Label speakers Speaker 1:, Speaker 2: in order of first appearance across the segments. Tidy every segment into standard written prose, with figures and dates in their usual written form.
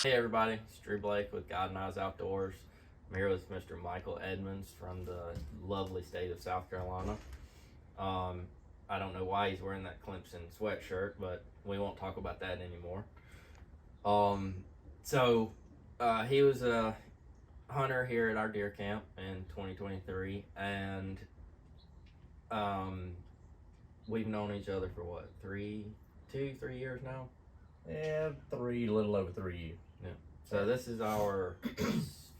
Speaker 1: Hey everybody, it's Drew Blake with God and Eyes Outdoors. I'm here with Mr. Michael Edmonds from the lovely state of South Carolina. Um, I don't know why he's wearing that Clemson sweatshirt, but we won't talk about that anymore. Um, so he was a hunter here at our deer camp in 2023, and um, we've known each other for what, 3 years now?
Speaker 2: Yeah, a little over 3 years.
Speaker 1: Yeah. So this is our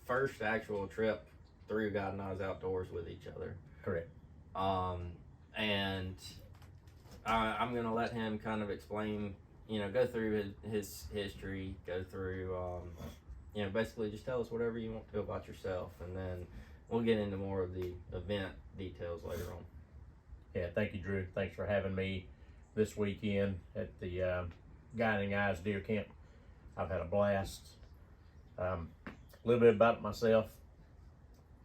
Speaker 1: first actual trip through God and Eyes Outdoors with each other.
Speaker 2: Correct.
Speaker 1: And I'm gonna let him kind of explain, go through his history, go through, basically just tell us whatever you want to about yourself, and then we'll get into more of the event details later on.
Speaker 2: Yeah, thank you, Drew. Thanks for having me this weekend at the Guiding Eyes Deer Camp. I've had a blast. A little bit about myself.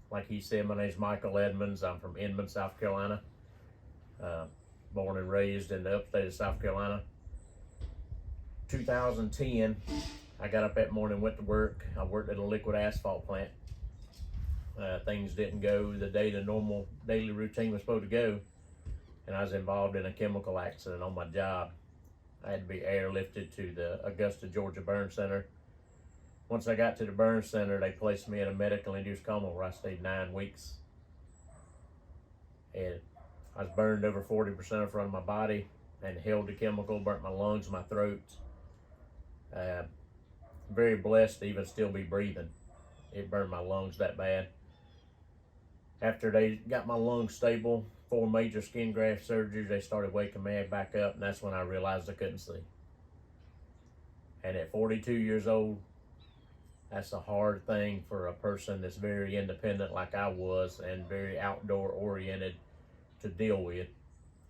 Speaker 2: Like he said, my name's Michael Edmonds. I'm from Edmonds, South Carolina. Born and raised in the upstate of South Carolina. 2010, I got up that morning, went to work. I worked at a liquid asphalt plant. Things didn't go the day the normal daily routine was supposed to go, and I was involved in a chemical accident on my job. I had to be airlifted to the Augusta, Georgia Burn Center. Once I got to the burn center, they placed me in a medical induced coma where I stayed 9 weeks. And I was burned over 40% of front of my body and held the chemical, burnt my lungs, my throat. Very blessed to even still be breathing. It burned my lungs that bad. After they got my lungs stable, 4 major skin graft surgeries, they started waking me back up, and that's when I realized I couldn't see. And at 42 years old, that's a hard thing for a person that's very independent like I was and very outdoor oriented to deal with.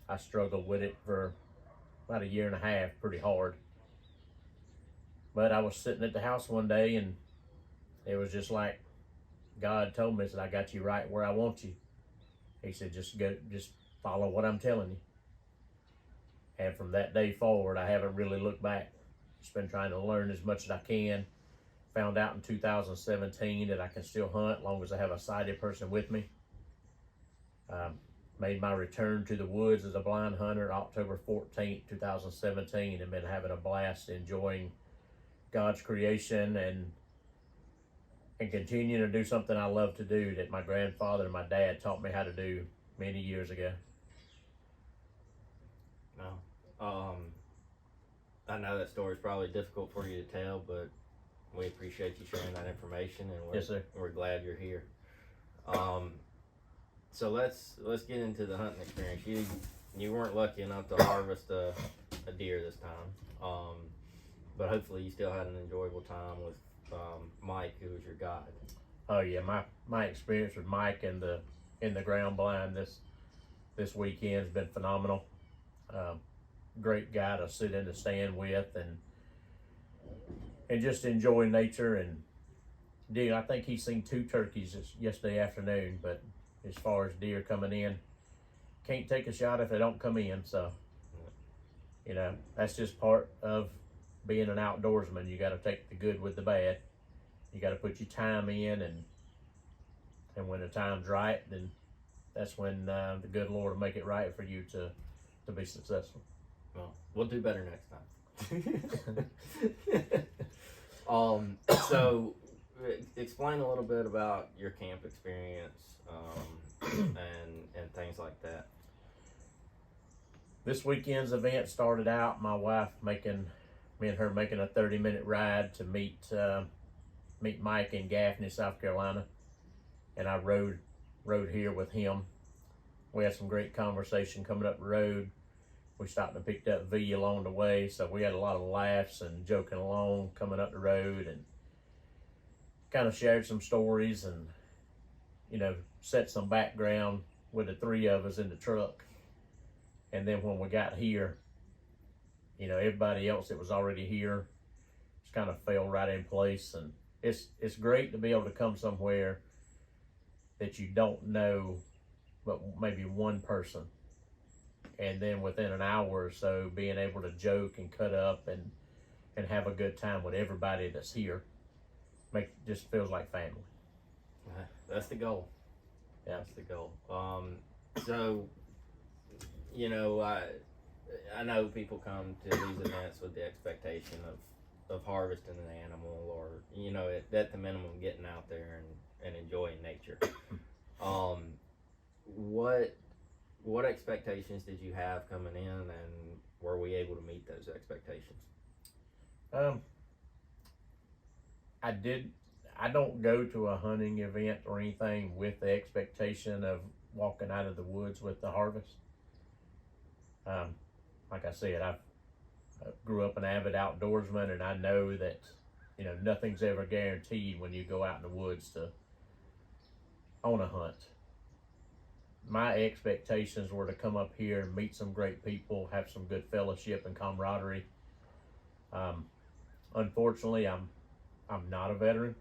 Speaker 2: I struggled with it for about a year and a half, pretty hard. But I was sitting at the house one day, and it was just like God told me, he said, I got you right where I want you. He said, just follow what I'm telling you. And from that day forward, I haven't really looked back. Just been trying to learn as much as I can. Found out in 2017 that I can still hunt as long as I have a sighted person with me. Made my return to the woods as a blind hunter October 14th, 2017, and been having a blast enjoying God's creation and continuing to do something I love to do that my grandfather and my dad taught me how to do many years ago.
Speaker 1: No. I know that story's probably difficult for you to tell, but we appreciate you sharing that information, and
Speaker 2: Yes, sir.
Speaker 1: we're glad you're here. So let's get into the hunting experience. You weren't lucky enough to harvest a deer this time, but hopefully you still had an enjoyable time with Mike, who was your guide.
Speaker 2: Oh yeah, my experience with Mike in the ground blind this weekend has been phenomenal. Great guy to sit in the stand with and just enjoy nature. And deer, I think he's seen 2 turkeys yesterday afternoon, but as far as deer coming in, can't take a shot if they don't come in. So that's just part of being an outdoorsman. You got to take the good with the bad. You got to put your time in, and when the time's right, then that's when the good Lord will make it right for you to be successful.
Speaker 1: Well, we'll do better next time. So explain a little bit about your camp experience, and things like that.
Speaker 2: This weekend's event started out my wife me and her making a 30-minute ride to meet Mike in Gaffney, South Carolina, and I rode here with him. We had some great conversation coming up the road. We stopped and picked up V along the way, so we had a lot of laughs and joking along coming up the road, and kind of shared some stories and set some background with the 3 of us in the truck. And then when we got here, everybody else that was already here just kind of fell right in place. And it's great to be able to come somewhere that you don't know but maybe one person, and then within an hour or so being able to joke and cut up and have a good time with everybody that's here. Just feels like family.
Speaker 1: That's the goal.
Speaker 2: Yeah.
Speaker 1: That's the goal. So, you know, I know people come to these events with the expectation of harvesting an animal, or, you know, at the minimum getting out there and enjoying nature. What expectations did you have coming in, and were we able to meet those expectations?
Speaker 2: I don't go to a hunting event or anything with the expectation of walking out of the woods with the harvest. Like I said, I grew up an avid outdoorsman, and I know that, you know, nothing's ever guaranteed when you go out in the woods on a hunt. My expectations were to come up here and meet some great people, have some good fellowship and camaraderie. Unfortunately, I'm not a veteran,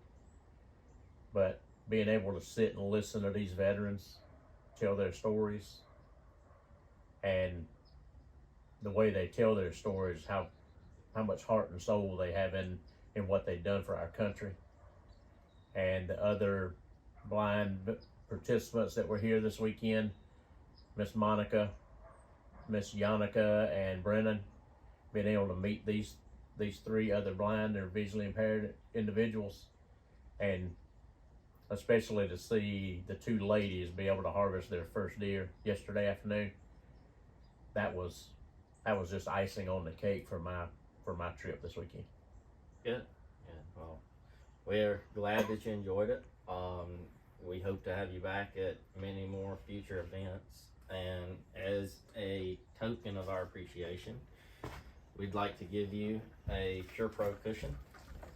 Speaker 2: but being able to sit and listen to these veterans tell their stories, and the way they tell their stories, how much heart and soul they have in what they've done for our country, and the other blind participants that were here this weekend, Miss Monica, Miss Yannicka, and Brennan, being able to meet these three other blind or visually impaired individuals, and especially to see the two ladies be able to harvest their first deer yesterday afternoon. That was just icing on the cake for my trip this weekend.
Speaker 1: Good. Yeah. Well, we're glad that you enjoyed it. We hope to have you back at many more future events. And as a token of our appreciation, we'd like to give you a Pure Pro cushion.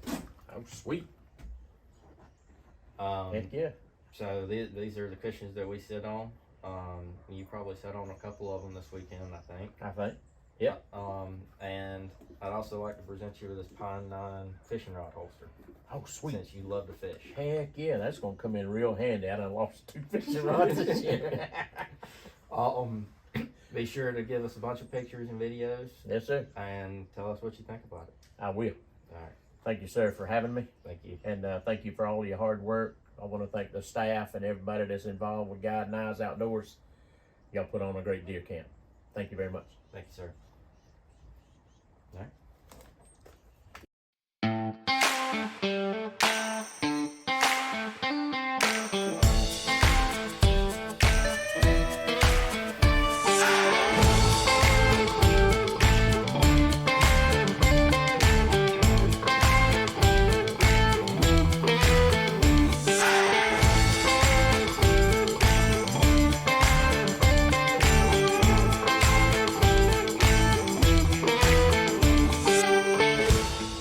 Speaker 2: Oh, sweet.
Speaker 1: Um,
Speaker 2: Heck yeah.
Speaker 1: So these are the cushions that we sit on. You probably sat on a couple of them this weekend, I think.
Speaker 2: Yep.
Speaker 1: And I'd also like to present you with this Pine 9 fishing rod holster.
Speaker 2: Oh, sweet.
Speaker 1: Since you love to fish.
Speaker 2: Heck yeah, that's gonna come in real handy. I done lost 2 fishing rods this year.
Speaker 1: Be sure to give us a bunch of pictures and videos.
Speaker 2: Yes, sir.
Speaker 1: And tell us what you think about it.
Speaker 2: I will.
Speaker 1: All right.
Speaker 2: Thank you, sir, for having me.
Speaker 1: Thank you.
Speaker 2: And thank you for all your hard work. I want to thank the staff and everybody that's involved with Guiding Eyes Outdoors. Y'all put on a great deer camp. Thank you very much.
Speaker 1: Thank you, sir.